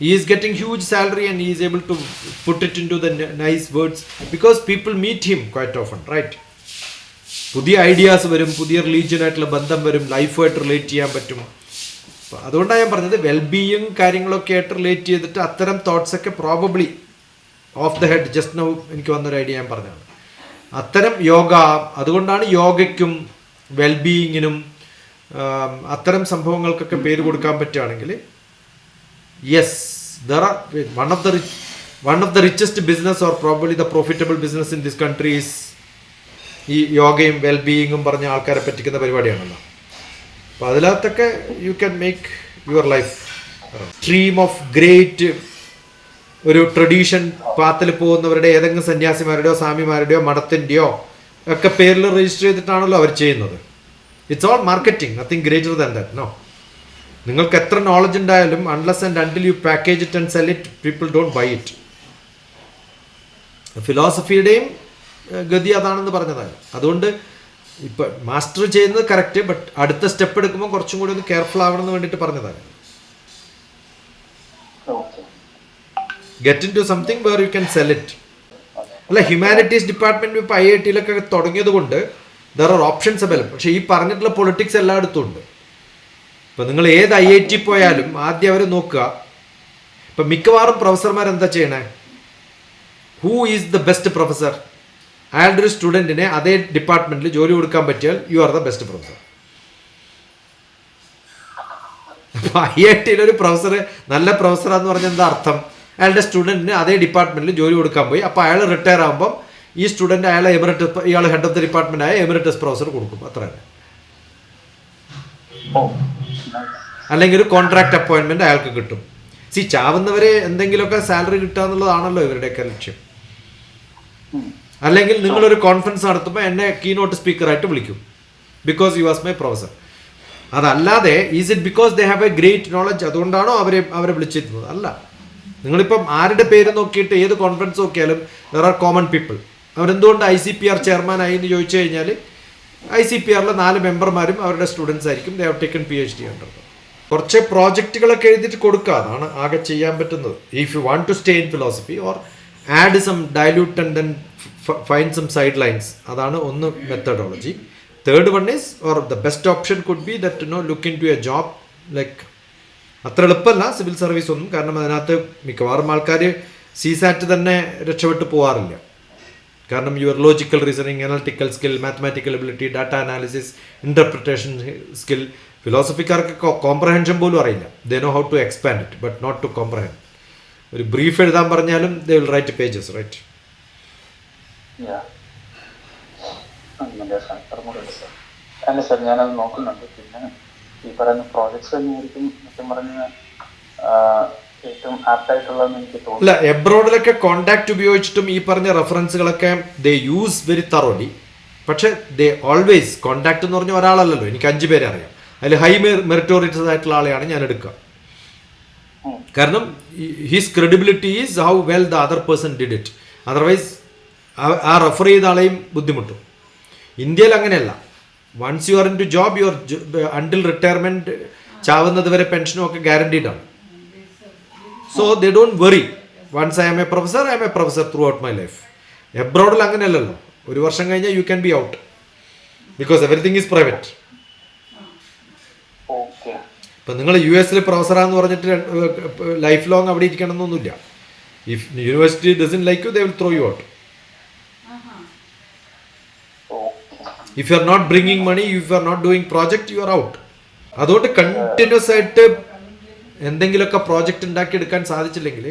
Speaker 1: He is getting huge salary and he is able to put it into the nice words because people meet him quite often, right? പുതിയ ഐഡിയാസ് വരും, പുതിയ റിലീജിയനായിട്ടുള്ള ബന്ധം വരും, ലൈഫുമായിട്ട് റിലേറ്റ് ചെയ്യാൻ പറ്റും. അപ്പോൾ അതുകൊണ്ടാണ് ഞാൻ പറഞ്ഞത് വെൽബീയിങ് കാര്യങ്ങളൊക്കെ ആയിട്ട് റിലേറ്റ് ചെയ്തിട്ട് അത്തരം തോട്ട്സ് ഒക്കെ probably of the head just now എനിക്ക് വന്നൊരു ഐഡിയ ഞാൻ പറഞ്ഞതാണ്. അത്തരം യോഗ, അതുകൊണ്ടാണ് യോഗയ്ക്കും വെൽബീയിങ്ങിനും അത്തരം സംഭവങ്ങൾക്കൊക്കെ പേര് കൊടുക്കാൻ പറ്റുകയാണെങ്കിൽ yes, there are one of the richest business or probably the profitable business in this country is ഈ യോഗയും വെൽബീയിങ്ങും പറഞ്ഞ ആൾക്കാരെ പറ്റിക്കുന്ന പരിപാടിയാണല്ലോ. അപ്പോൾ അതിനകത്തൊക്കെ you can make your life stream of great ഒരു ട്രഡീഷൻ പാത്തിൽ പോകുന്നവരുടെ ഏതെങ്കിലും സന്യാസിമാരുടെയോ സ്വാമിമാരുടെയോ മഠത്തിൻ്റെയോ ഒക്കെ പേരിൽ രജിസ്റ്റർ ചെയ്തിട്ടാണല്ലോ അവർ ചെയ്യുന്നത്. It's all marketing, nothing greater than that. No, നിങ്ങൾക്ക് എത്ര നോളജ് ഉണ്ടായാലും unless and until you package it and sell it, people don't buy it. ഫിലോസഫിയുടെയും ഗതി അതാണെന്ന് പറഞ്ഞതാണ്. അതുകൊണ്ട് ഇപ്പം മാസ്റ്റർ ചെയ്യുന്നത് കറക്റ്റ്, ബട്ട് അടുത്ത സ്റ്റെപ്പ് എടുക്കുമ്പോൾ കുറച്ചും കൂടി ഒന്ന് കെയർഫുൾ ആവണമെന്ന് വേണ്ടിയിട്ട് പറഞ്ഞതാണ്. Get into something where you can sell it. അല്ല, ഹ്യൂമാനിറ്റീസ് ഡിപ്പാർട്ട്മെൻറ്റ് ഇപ്പോൾ IIT-ലൊക്കെ തുടങ്ങിയത് കൊണ്ട് ദർ ആർ ഓപ്ഷൻസ് അവൈലബിൾ. പക്ഷേ ഈ പറഞ്ഞിട്ടുള്ള പൊളിറ്റിക്സ് എല്ലായിടത്തും ഉണ്ട്. ഇപ്പം നിങ്ങൾ ഏത് IIT പോയാലും ആദ്യം അവർ നോക്കുക, ഇപ്പം മിക്കവാറും പ്രൊഫസർമാർ എന്താ ചെയ്യണേ, who is the best professor, അയാളുടെ ഒരു സ്റ്റുഡൻറ്റിനെ അതേ ഡിപ്പാർട്ട്മെൻറ്റിൽ ജോലി കൊടുക്കാൻ പറ്റിയാൽ you are the best professor. അപ്പോൾ IIT-യിലൊരു പ്രൊഫസർ നല്ല പ്രൊഫസറാന്ന് പറഞ്ഞാൽ എന്താ അർത്ഥം, അയാളുടെ സ്റ്റുഡൻറ്റിന് അതേ ഡിപ്പാർട്ട്മെൻറ്റിൽ ജോലി കൊടുക്കാൻ പോയി. അപ്പോൾ അയാൾ റിട്ടയർ ആകുമ്പം ഈ സ്റ്റുഡൻറ്റ് അയാളെ എമിറേറ്റസ്, ഇയാൾ ഹെഡ് ഓഫ് ദ ഡിപ്പാർട്ട്മെൻ്റ് ആയ എമിറേറ്റസ് പ്രൊഫസർ കൊടുക്കും, അത്ര തന്നെ. അല്ലെങ്കിൽ ഒരു കോൺട്രാക്ട് അപ്പോയിൻമെൻറ്റ് അയാൾക്ക് കിട്ടും. ചാവുന്നവരെ എന്തെങ്കിലുമൊക്കെ സാലറി കിട്ടുക എന്നുള്ളതാണല്ലോ ഇവരുടെയൊക്കെ ലക്ഷ്യം. അല്ലെങ്കിൽ നിങ്ങളൊരു കോൺഫറൻസ് നടത്തുമ്പോൾ എന്നെ കീനോട്ട് സ്പീക്കറായിട്ട് വിളിക്കും because you was my professor. അതല്ലാതെ is it because they have a great knowledge അതുകൊണ്ടാണോ അവരെ വിളിച്ചിരുന്നത്? അല്ല. നിങ്ങളിപ്പം ആരുടെ പേര് നോക്കിയിട്ട് ഏത് കോൺഫറൻസ് നോക്കിയാലും ദർ ആർ കോമൺ പീപ്പിൾ. അവരെന്തുകൊണ്ട് ICPR ചെയർമാനായി എന്ന് ചോദിച്ചു കഴിഞ്ഞാൽ ICPRലെ 4 മെമ്പർമാരും അവരുടെ സ്റ്റുഡൻസ് ആയിരിക്കും. ദേ ഹാവ് ടേക്കൺ PhD കണ്ടത്. കുറച്ച് പ്രോജക്റ്റുകളൊക്കെ എഴുതിയിട്ട് കൊടുക്കുക, അതാണ് ആകെ ചെയ്യാൻ പറ്റുന്നത്. If you want to stay in philosophy or add some dilute and then find some side lines, അതാണ് ഒന്ന് methodology. Third one is or the best option could be that look into a job like, അത്ര എളുപ്പമല്ല civil service ഒന്നും, കാരണം അതിനകത്ത് മിക്കവാറും ആൾക്കാർ CSAT തന്നെ രക്ഷപ്പെട്ട് പോകാറില്ല. കാരണം your logical reasoning, analytical skill, mathematical ability, data analysis, interpretation skill. ഫിലോസഫിക്കാർക്ക് കോംപ്രഹെൻഷൻ പോലും അറിയില്ല. They know how to expand it but not to comprehend. ഒരു ബ്രീഫ് എഴുതാൻ പറഞ്ഞാലും they will write pages, right?
Speaker 2: അല്ല സാർ, ഞാനത് നോക്കുന്നുണ്ട്. പിന്നെ ഈ പറയുന്ന പ്രോജക്ട്സ് തന്നെയായിരിക്കും സത്യം പറഞ്ഞ ഏറ്റവും ആപ്റ്റ് ആയിട്ടുള്ളതെന്ന് എനിക്ക് തോന്നുന്നു.
Speaker 1: അല്ല, എബ്രോഡിലൊക്കെ കോണ്ടാക്ട് ഉപയോഗിച്ചിട്ടും ഈ പറഞ്ഞ റെഫറൻസുകളൊക്കെ ദേ യൂസ് വെരി തറോലി. പക്ഷേ ദേ ഓൾവേസ്, കോണ്ടാക്ട് എന്ന് പറഞ്ഞ ഒരാളല്ലല്ലോ, എനിക്ക് 5 പേരെ അറിയാം. അതിൽ ഹൈ മെറിറ്റോറിയസ് ആയിട്ടുള്ള ആളെയാണ് ഞാൻ എടുക്കുക. കാരണം his credibility is how well the other person did it. Otherwise ആ റെഫർ ചെയ്ത ആളെയും ബുദ്ധിമുട്ടും. ഇന്ത്യയിൽ അങ്ങനെയല്ല. Once you are into job, your until retirement, ചാവുന്നത് വരെ പെൻഷനും ഒക്കെ ഗ്യാരണ്ടീഡ് ആണ്. So they don't worry. Once I am a professor, I am a professor throughout my life. എബ്രോഡിൽ അങ്ങനെയല്ലല്ലോ. 1 വർഷം കഴിഞ്ഞാൽ you can be out because everything is private. ഇപ്പം നിങ്ങൾ US പ്രൊഫസറാന്ന് പറഞ്ഞിട്ട് ലൈഫ് ലോങ് അവിടെ ഇരിക്കണം എന്നൊന്നുമില്ല. If university doesn't like you, they will throw you out. If you are not bringing money, if you are not doing project, you are out. അതുകൊണ്ട് continuous ആയിട്ട് എന്തെങ്കിലുമൊക്കെ project ഉണ്ടാക്കിയെടുക്കാൻ സാധിച്ചില്ലെങ്കിൽ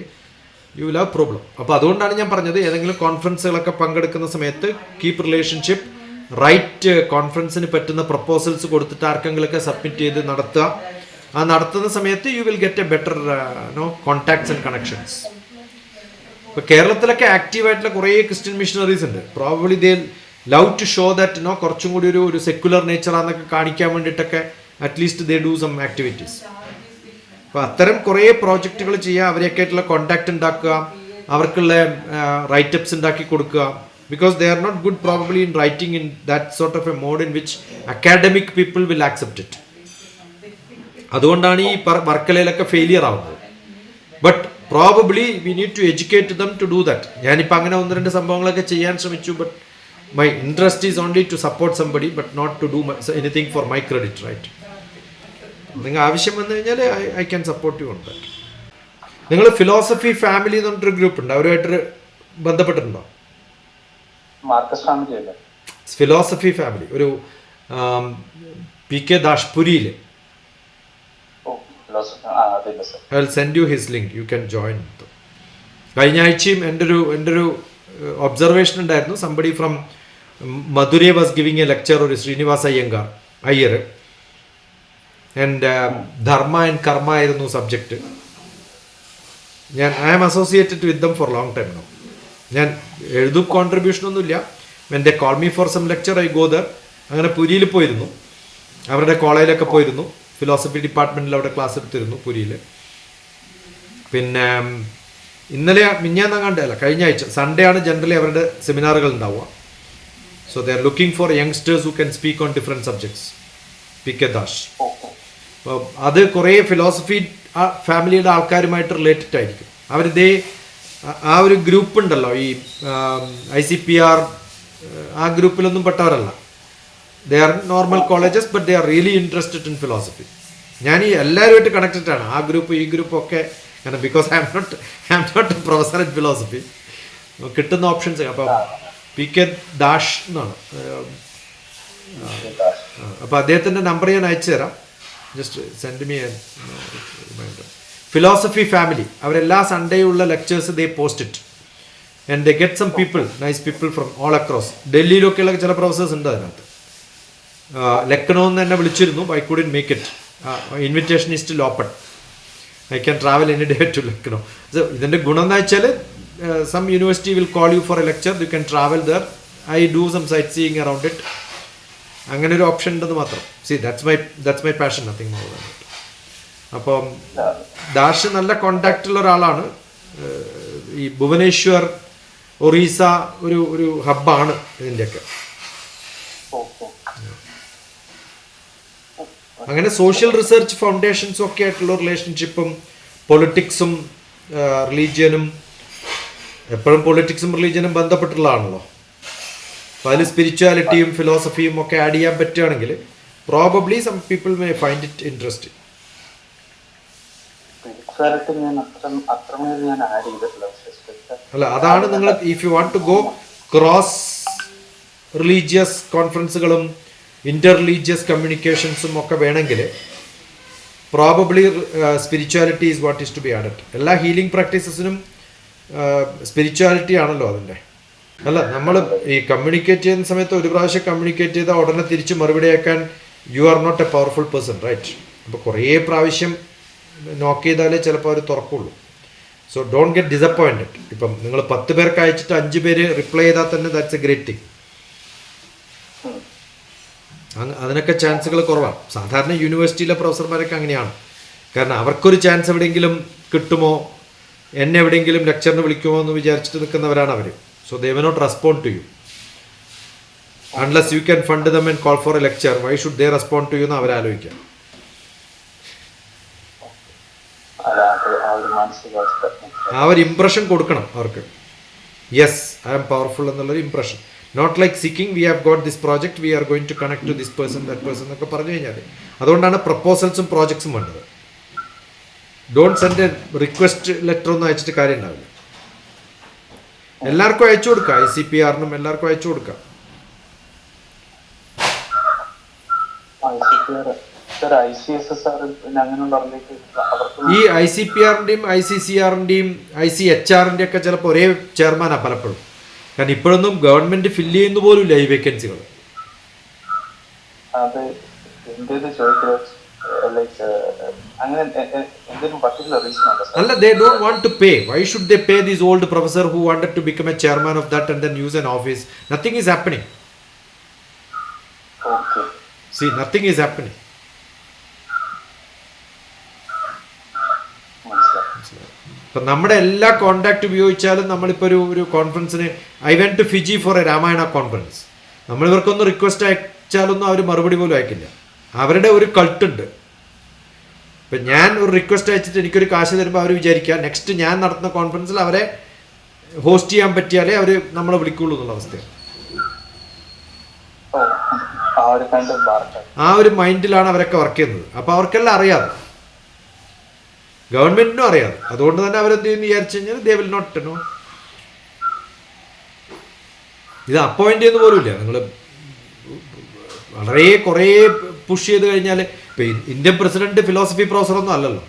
Speaker 1: യു വിൽ ഹാവ് പ്രോബ്ലം. അപ്പോൾ അതുകൊണ്ടാണ് ഞാൻ പറഞ്ഞത്, ഏതെങ്കിലും കോൺഫറൻസുകളൊക്കെ പങ്കെടുക്കുന്ന സമയത്ത് കീപ്പ് റിലേഷൻഷിപ്പ്, റൈറ്റ് കോൺഫറൻസിന് പറ്റുന്ന പ്രപ്പോസൽസ് കൊടുത്തിട്ട് ആർക്കെങ്കിലുമൊക്കെ സബ്മിറ്റ് ചെയ്ത് നടത്തുക. ആ നടത്തുന്ന സമയത്ത് you will get a better contacts and connections. ഇപ്പോൾ കേരളത്തിലൊക്കെ ആക്റ്റീവായിട്ടുള്ള കുറേ ക്രിസ്ത്യൻ മിഷണറീസ് ഉണ്ട്. Probably they love to show that കുറച്ചും കൂടി ഒരു സെക്യുലർ നേച്ചറാന്നൊക്കെ കാണിക്കാൻ വേണ്ടിയിട്ടൊക്കെ at least they do some activities. അപ്പോൾ അത്തരം കുറേ പ്രോജക്റ്റുകൾ ചെയ്യുക, അവരെയൊക്കെ ആയിട്ടുള്ള കോണ്ടാക്ട് ഉണ്ടാക്കുക, അവർക്കുള്ള റൈറ്റപ്സ് ഉണ്ടാക്കി കൊടുക്കുക. Because they are not good probably in writing in that sort of a mode in which academic people will accept it. അതുകൊണ്ടാണ് ഈ വർക്കലയിലൊക്കെ ഫെയിലിയർ ആവുന്നത്. But probably we need to educate them to do that. ഞാനിപ്പോൾ അങ്ങനെ 1-2 സംഭവങ്ങളൊക്കെ ചെയ്യാൻ ശ്രമിച്ചു. But my interest is only to support somebody but not to do anything for my credit, right? നിങ്ങൾ ആവശ്യം വന്നു കഴിഞ്ഞാൽ I can support you on that. നിങ്ങൾ ഫിലോസഫി ഫാമിലി എന്ന് പറഞ്ഞിട്ടൊരു ഗ്രൂപ്പ് ഉണ്ട്, അവരുമായിട്ട് ബന്ധപ്പെട്ടിട്ടുണ്ടോ? ഫിലോസഫി ഫാമിലി ഒരു PK ദാഷ്പുരിയിൽ. I will send you his link, you can join. കഴിഞ്ഞ ആഴ്ചയും എൻ്റെ ഒരു ഒബ്സർവേഷൻ ഉണ്ടായിരുന്നു. Somebody from Madurai was giving a lecture, ഒരു ശ്രീനിവാസ അയ്യർ. ആൻഡ് ധർമ്മ ആൻഡ് കർമ്മ ആയിരുന്നു subject. I am associated with them for long time no. ഞാൻ എഴുതും, കോൺട്രിബ്യൂഷനൊന്നുമില്ല. When they call me for some lecture I go there. അങ്ങനെ പുരിയിൽ പോയിരുന്നു, അവരുടെ കോളേജിലൊക്കെ പോയിരുന്നു. ഫിലോസഫി ഡിപ്പാർട്ട്മെൻറ്റിൽ അവിടെ ക്ലാസ് എടുത്തിരുന്നു പുരിയിൽ. പിന്നെ ഇന്നലെ മിഞ്ഞാന്നങ്ങാണ്ടല്ല, കഴിഞ്ഞ ആഴ്ച സൺഡേ ആണ് ജനറലി അവരുടെ സെമിനാറുകൾ ഉണ്ടാവുക. So they are looking for youngsters who can speak on different subjects. PK dash. അപ്പോൾ അത് കുറേ ഫിലോസഫി ഫാമിലിയുടെ ആൾക്കാരുമായിട്ട് റിലേറ്റഡ് ആയിരിക്കും. ആ ഒരു ഗ്രൂപ്പ് ഉണ്ടല്ലോ, ഈ ICPR, ആ ഗ്രൂപ്പിലൊന്നും പെട്ടവരല്ല. They are normal colleges but they are really interested in philosophy. ഞാൻ ഈ എല്ലാവരുമായിട്ട് കണക്റ്റഡ് ആണ്, ആ ഗ്രൂപ്പ് ഈ ഗ്രൂപ്പൊക്കെ. കാരണം because I am not a professor in philosophy. കിട്ടുന്ന ഓപ്ഷൻസ് അപ്പോൾ PK ദാഷ് എന്നാണ്. അപ്പോൾ അദ്ദേഹത്തിൻ്റെ നമ്പർ ഞാൻ അയച്ചു തരാം. Just send me reminder. Philosophy family അവരെല്ലാ സൺഡേ ഉള്ള lectures they post it and they get some people, nice people from all across. ഡൽഹിയിലൊക്കെയുള്ള ചില പ്രൊഫസേഴ്സ് ഉണ്ട് അതിനകത്ത്. ലക്നൗ എന്ന് തന്നെ വിളിച്ചിരുന്നു. I couldn't make it. Invitation is still open. I can travel any day to Lucknow. ഇതിൻ്റെ ഗുണം എന്ന് വെച്ചാൽ some university will call you for a lecture, you can travel there. I do some sightseeing around it. അങ്ങനെ ഒരു option ഉണ്ടെന്ന് മാത്രം. See that's my passion, nothing more than that. അപ്പം ദാഷ് നല്ല കോണ്ടാക്റ്റുള്ള ഒരാളാണ്. ഈ ഭുവനേശ്വർ, ഒറീസ ഒരു ഹബ്ബാണ് ഇതിൻ്റെയൊക്കെ. അങ്ങനെ സോഷ്യൽ റിസർച്ച് ഫൗണ്ടേഷൻസും ഒക്കെ ആയിട്ടുള്ള റിലേഷൻഷിപ്പും പൊളിറ്റിക്സും റിലീജിയനും, എപ്പോഴും പൊളിറ്റിക്സും റിലീജിയനും ബന്ധപ്പെട്ടുള്ളതാണല്ലോ. അപ്പോൾ അതിൽ സ്പിരിച്വാലിറ്റിയും ഫിലോസഫിയും ഒക്കെ ആഡ് ചെയ്യാൻ പറ്റുകയാണെങ്കിൽ probably some people may find it interesting. അല്ല, അതാണ് നിങ്ങൾ if you want to go cross religious കോൺഫറൻസുകളും ഇന്റർ റിലീജിയസ് കമ്മ്യൂണിക്കേഷൻസും ഒക്കെ വേണമെങ്കിൽ probably spirituality is what is to be added. എല്ലാ ഹീലിംഗ് പ്രാക്ടീസസിനും സ്പിരിച്വാലിറ്റി ആണല്ലോ അതിൻ്റെ. അല്ല, നമ്മൾ ഈ കമ്മ്യൂണിക്കേറ്റ് ചെയ്യുന്ന സമയത്ത് ഒരു പ്രാവശ്യം കമ്മ്യൂണിക്കേറ്റ് ചെയ്താൽ ഉടനെ തിരിച്ച് മറുപടി അയക്കാൻ you are not a powerful person, right? അപ്പോൾ കുറേ പ്രാവശ്യം നോക്ക് ചെയ്താലേ ചിലപ്പോൾ അവർ തുറക്കുള്ളൂ. So don't get disappointed. ഇപ്പം നിങ്ങൾ 10 പേർക്ക് അയച്ചിട്ട് 5 പേര് റിപ്ലൈ ചെയ്താൽ തന്നെ ദാറ്റ്സ് എ ഗ്രേറ്റ് തിങ്. അതിനൊക്കെ ചാൻസുകൾ കുറവാണ്. സാധാരണ യൂണിവേഴ്സിറ്റിയിലെ പ്രൊഫസർമാരൊക്കെ അങ്ങനെയാണ്. കാരണം അവർക്കൊരു ചാൻസ് എവിടെയെങ്കിലും കിട്ടുമോ, എന്നെ എവിടെയെങ്കിലും ലെക്ചറിന് വിളിക്കുമോ എന്ന് വിചാരിച്ചിട്ട് നിൽക്കുന്നവരാണ് അവർ. So they will not respond to you unless you can fund them and call for a lecture. Why should they respond to you എന്ന് അവർ ആലോചിക്കാം. ആ ഒരു ഇംപ്രഷൻ കൊടുക്കണം അവർക്ക്. യെസ്, ഐ ആം പവർഫുൾ എന്നുള്ളൊരു impression. Not like seeking we have got this project, we are going to connect to this person that person എന്നൊക്കെ പറഞ്ഞു കഴിഞ്ഞാൽ. അതുകൊണ്ടാണ് പ്രപ്പോസൽസും പ്രോജക്ട്സും വേണ്ടത്. Don't send a request letter ഒന്നും അയച്ചിട്ട് കാര്യം ഉണ്ടാവില്ല. എല്ലാവർക്കും അയച്ചു കൊടുക്കാം, ICPRനും എല്ലാവർക്കും അയച്ചു കൊടുക്കാം. ഈ ICPRന്റെയും ICCRന്റെയും ICHRന്റെ ഒക്കെ ചിലപ്പോൾ ഒരേ ചെയർമാനാണ് പലപ്പോഴും. കാരണം ഇപ്പോഴൊന്നും ഗവൺമെന്റ് ഫില്ല് ചെയ്യുന്ന പോലും ഇല്ല ഈ വേക്കൻസികൾ. They don't want to pay. Why should they pay this old professor who wanted to become a chairman of that and then use an office? Nothing is happening. See, nothing is happening. ഇപ്പം നമ്മുടെ എല്ലാ contact ഉപയോഗിച്ചാലും നമ്മളിപ്പോൾ ഒരു കോൺഫറൻസിന് I went to Fiji for a Ramayana conference, നമ്മൾ ഇവർക്കൊന്ന് request അയച്ചാലൊന്നും അവർ മറുപടി പോലും അയക്കില്ല. അവരുടെ ഒരു കൾട്ടുണ്ട്. ഇപ്പം ഞാൻ ഒരു റിക്വസ്റ്റ് അയച്ചിട്ട് എനിക്കൊരു കാശ് തരുമ്പോൾ അവർ വിചാരിക്കുക നെക്സ്റ്റ് ഞാൻ നടത്തുന്ന കോൺഫറൻസിൽ അവരെ ഹോസ്റ്റ് ചെയ്യാൻ പറ്റിയാലേ അവർ നമ്മളെ വിളിക്കുള്ളൂ എന്നുള്ള അവസ്ഥയാണ്. ആ ഒരു മൈൻഡിലാണ് അവരൊക്കെ വർക്ക് ചെയ്യുന്നത്. അപ്പോൾ അവർക്കെല്ലാം അറിയാതെ, ഗവൺമെന്റിനും അറിയാതെ. അതുകൊണ്ട് തന്നെ അവരെന്ത് ചെയ്യുന്നു വിചാരിച്ചു കഴിഞ്ഞാൽ ദേ വിൽ നോട്ട് നോ. ഇത് അപ്പോയിന്റ് ചെയ്യുന്ന പോലും ഇല്ല. നിങ്ങൾ വളരെ കുറേ പുഷ് ചെയ്ത് കഴിഞ്ഞാൽ ഇപ്പം ഇന്ത്യൻ പ്രസിഡന്റ് ഫിലോസഫി പ്രൊഫസറൊന്നും അല്ലല്ലോ.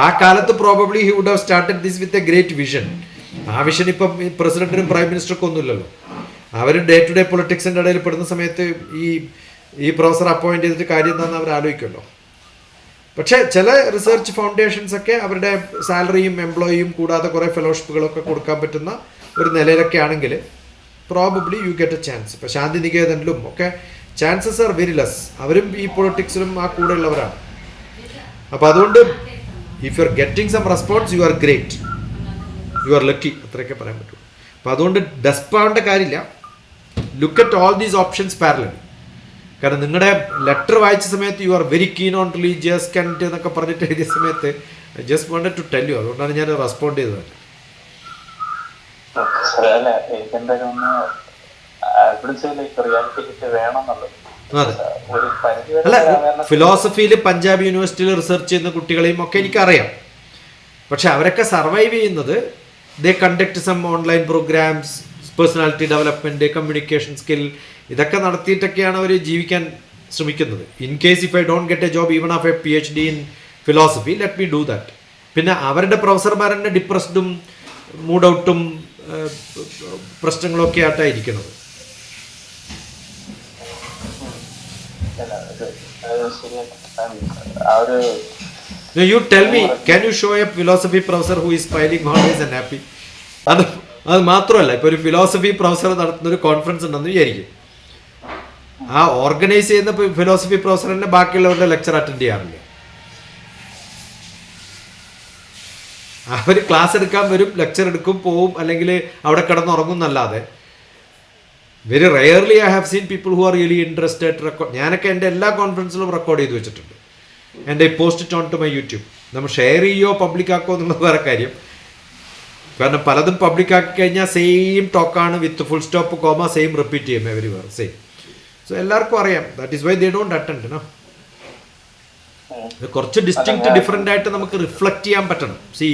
Speaker 1: ആ കാലത്ത് probably he would have started this with a great vision. ആ വിഷൻ ഇപ്പം പ്രസിഡന്റിനും പ്രൈം മിനിസ്റ്റർക്കും ഒന്നും ഇല്ലല്ലോ. അവർ ഡേ ടു ഡേ പൊളിറ്റിക്സിൻ്റെ ഇടയിൽ പെടുന്ന സമയത്ത് ഈ പ്രൊഫസർ അപ്പോയിന്റ് ചെയ്തിട്ട് കാര്യം എന്താണെന്ന് അവർ ആലോചിക്കുമല്ലോ. പക്ഷേ ചില റിസർച്ച് ഫൗണ്ടേഷൻസ് ഒക്കെ അവരുടെ സാലറിയും എംപ്ലോയിയും കൂടാതെ കുറേ ഫെലോഷിപ്പുകളൊക്കെ കൊടുക്കാൻ പറ്റുന്ന ഒരു നിലയിലൊക്കെ ആണെങ്കിൽ probably you get A chance. ഇപ്പോൾ ശാന്തിനികേതനിലും ഒക്കെ ചാൻസസ് ആർ വെരി ലെസ്. അവരും ഈ പൊളിറ്റിക്സിലും ആ കൂടെ ഉള്ളവരാണ്. അപ്പോൾ അതുകൊണ്ട് if you are getting some response you are great, you are lucky, അത്രയൊക്കെ പറയാൻ പറ്റുള്ളൂ. അപ്പോൾ അതുകൊണ്ട് ഡെസ്പാവേണ്ട കാര്യമില്ല. Look at all these options parallelly. കാരണം നിങ്ങളുടെ ലെറ്റർ വായിച്ച സമയത്ത് you are very keen on religious cant എന്നൊക്കെ പറഞ്ഞിട്ട് എഴുതിയ സമയത്ത് I just wanted to tell you. അതുകൊണ്ടാണ് ഞാൻ റെസ്പോണ്ട് ചെയ്തത്. അല്ല, ഫിലോസഫിയിൽ പഞ്ചാബ് യൂണിവേഴ്സിറ്റിയിൽ റിസർച്ച് ചെയ്യുന്ന കുട്ടികളെയും ഒക്കെ എനിക്കറിയാം. പക്ഷെ അവരൊക്കെ സർവൈവ് ചെയ്യുന്നത് they conduct some online programs, personality development, communication skill, ഇതൊക്കെ നടത്തിയിട്ടൊക്കെയാണ് അവർ ജീവിക്കാൻ ശ്രമിക്കുന്നത്. In case if I don't get a job even of a PhD in philosophy, let me do that. പിന്നെ അവരുടെ പ്രൊഫസർമാർ തന്നെ ഡിപ്രസ്ഡും മൂഡ് ഔട്ടും പ്രശ്നങ്ങളൊക്കെ ആയിട്ടാണ് ഇരിക്കുന്നത്. You tell me, can you show a philosophy professor who is smiling always and happy? അത് മാത്രമല്ല, ഇപ്പോൾ ഒരു ഫിലോസഫി പ്രൊഫസർ നടത്തുന്ന ഒരു കോൺഫറൻസ് ഉണ്ടെന്ന് വിചാരിക്കും. ആ ഓർഗനൈസ് ചെയ്യുന്ന ഫിലോസഫി പ്രൊഫസർ തന്നെ ബാക്കിയുള്ളവരുടെ ലെക്ചർ അറ്റൻഡ് ചെയ്യാറില്ല. അവർ ക്ലാസ് എടുക്കാൻ വരും, ലെക്ചർ എടുക്കും, പോവും, അല്ലെങ്കിൽ അവിടെ കിടന്നുറങ്ങും എന്നല്ലാതെ very rarely I have seen people who are really interested record. ഞാനൊക്കെ എൻ്റെ എല്ലാ കോൺഫറൻസിലും റെക്കോർഡ് ചെയ്ത് വെച്ചിട്ടുണ്ട്. എൻ്റെ post it on to my YouTube. നമ്മൾ ഷെയർ ചെയ്യോ പബ്ലിക് ആക്കോ എന്നുള്ളത് വേറെ കാര്യം. കാരണം പലതും പബ്ലിക് ആക്കി കഴിഞ്ഞാൽ സെയിം ടോക്കാണ് with full stop comma, same repeat ചെയ്യും എവരി വേർ സെയിം. സോ എല്ലാവർക്കും അറിയാം. That is why they don't attend. No, കുറച്ച് ഡിഫറെൻ്റ് ആയിട്ട് നമുക്ക് റിഫ്ലക്റ്റ് ചെയ്യാൻ പറ്റണം. സി,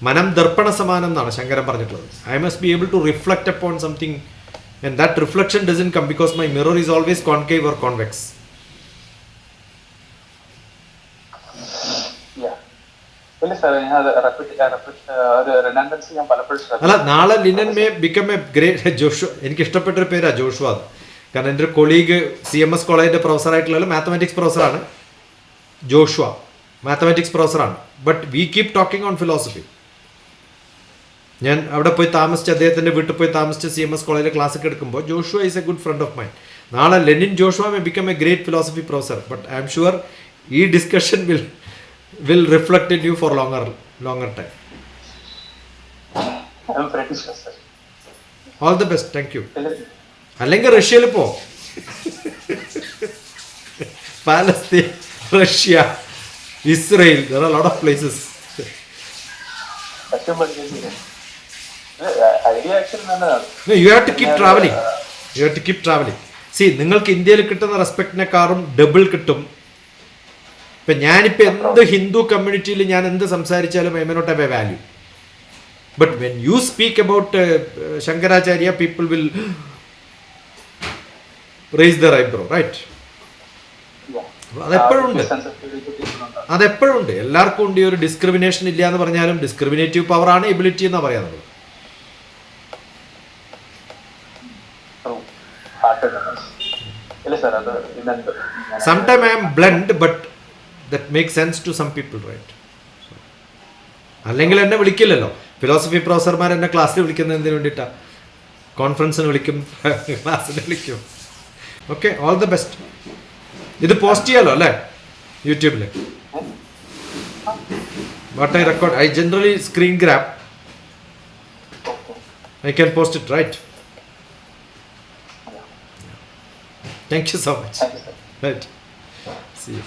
Speaker 1: മനം ദർപ്പണ സമാനം എന്നാണ് ശങ്കരൻ പറഞ്ഞിട്ടുള്ളത്. I must be able to reflect upon something and that reflection doesn't come because my mirror is always concave or convex. അല്ല, നാളെ linen may become a great Joshua. എനിക്ക് ഇഷ്ടപ്പെട്ട ഒരു പേരാ ജോഷുവ. കാരണം എൻ്റെ ഒരു കൊളീഗ് CMS കോളേജിൻ്റെ പ്രൊഫസറായിട്ടുള്ള മാത്തമാറ്റിക്സ് പ്രൊഫസറാണ് ജോഷുവ. മാത്തമാറ്റിക്സ് പ്രൊഫസറാണ്. But we keep talking on philosophy. ഞാൻ അവിടെ പോയി താമസിച്ച്, അദ്ദേഹത്തിൻ്റെ വീട്ടിൽ പോയി താമസിച്ച് CMS കോളേജിൽ ക്ലാസ് ഒക്കെ എടുക്കുമ്പോൾ Joshua is a good friend of mine. നാളെ Lenin Joshua may become a great philosophy professor. But I am sure ഈ discussion will reflect in you for longer time. All the best. Thank you. അല്ലെങ്കിൽ റഷ്യയിൽ പോ. Palestine, Russia, Israel, there are a lot of places. No, you have to keep traveling. You have to keep traveling. See, നിങ്ങൾക്ക് ഇന്ത്യയിൽ കിട്ടുന്ന റെസ്പെക്റ്റിനെക്കാളും double കിട്ടും. ഇപ്പം ഞാനിപ്പോൾ എന്ത് ഹിന്ദു കമ്മ്യൂണിറ്റിയിൽ ഞാൻ എന്ത് സംസാരിച്ചാലും I may not have a value. But when you speak about Shankaracharya, people will raise their eyebrow, right? അതെപ്പോഴും ഉണ്ട്. എല്ലാവർക്കും ഉണ്ട്. ഈ ഒരു ഡിസ്ക്രിമിനേഷൻ ഇല്ല എന്ന് പറഞ്ഞാലും ഡിസ്ക്രിമിനേറ്റീവ് പവറാണ് എബിലിറ്റി എന്നാണ് പറയാറുള്ളത്. Sometimes I am blunt, but that makes sense to some people, right? അല്ലെങ്കിൽ എന്നെ വിളിക്കില്ലല്ലോ. ഫിലോസഫി പ്രൊഫസർമാർ എന്നെ ക്ലാസ്സിൽ വിളിക്കുന്നത് എന്തിനു വേണ്ടിയിട്ടാണ്? കോൺഫറൻസിന് വിളിക്കും, ക്ലാസ്സിന് വിളിക്കും. Okay, all the best. ഇത് പോസ്റ്റ് ചെയ്യാലോ അല്ലേ യൂട്യൂബിൽ? what I record, I generally screen grab.
Speaker 2: Okay.
Speaker 1: I can post it, right?
Speaker 2: Yeah.
Speaker 1: Thank you so much.
Speaker 2: Thank you, sir.
Speaker 1: Right. See you.